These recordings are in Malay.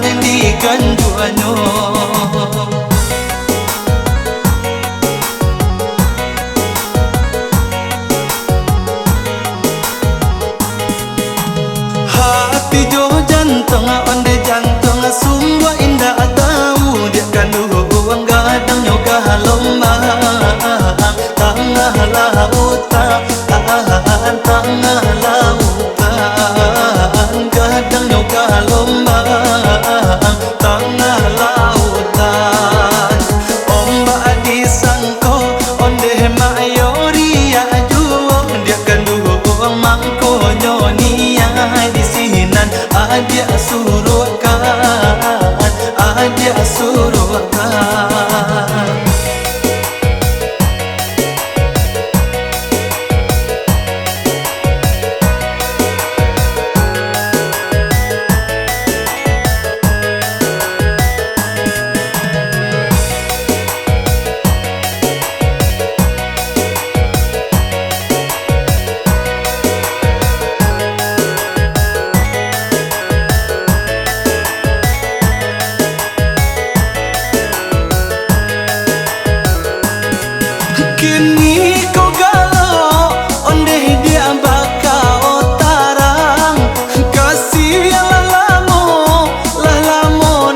nan di ganduanyo. Hati jo jantung onde jantung sungguh indah tahu dia kanduang gadang yoga lomba tengah lautan tengah lautan gadang yoga lomba tengah lautan ombak disangko onde mayori ajuo dia kanduang mangko nyonia di sinan adia suruhkan adia suruhkan. Kini kau galau, onde dia bakal tarang. Kasih lalamu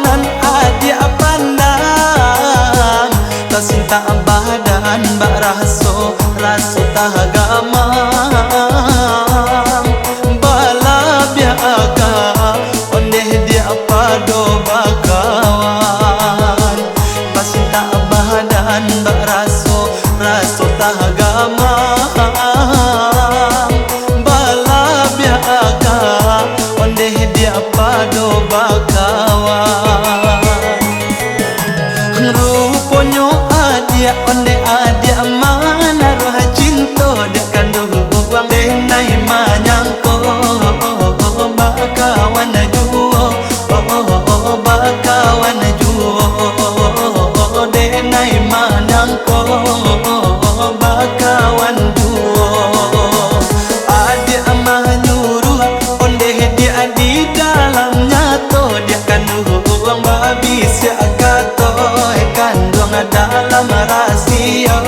nan adia pandang. Tak cinta badan bak raso tagamang. Bala biaka, onde dia pado bakawan. Tak cinta badan bak raso tagamang. Bala biaka onde dia pado bakawan. Ruponyo adia onde adia mana roh cinta dia kanduang denai manyangko bakawan juo bakawan juo denai manyangko bakawan duo. Adik amah nyuruh onde dia di dalam nyato dia kanduang babi siakato kanduang dalam rasio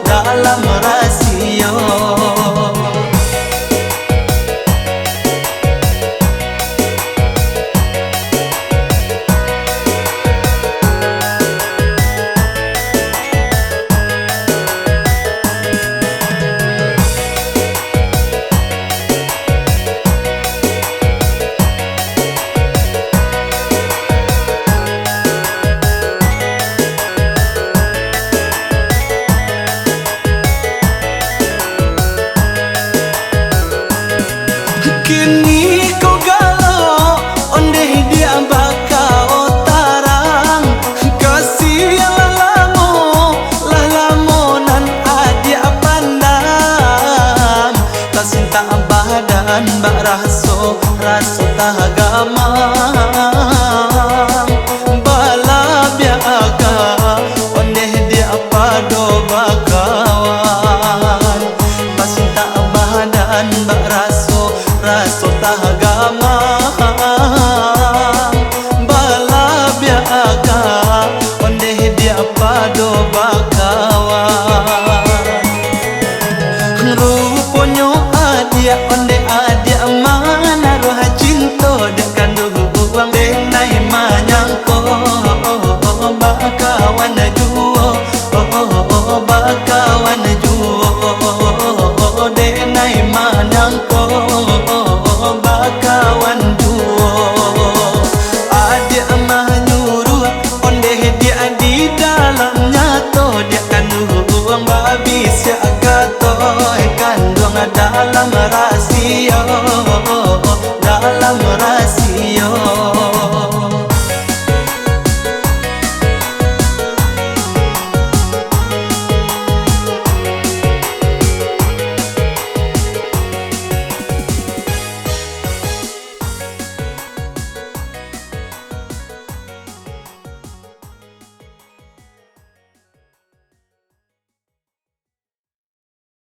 dalam rasio. Kini kau galau, onde dia bakal tarang. Kasih lalamu nan adia pandang. Tak cinta badan bak raso tagamang. Bala biaka onde dia pado bakawan. Tak cinta badan bak raso tagamang. Bala biaka onde dia pado bakawan. Ruponyo adia onde adia mana roh cinta dia kanduang denai manyangko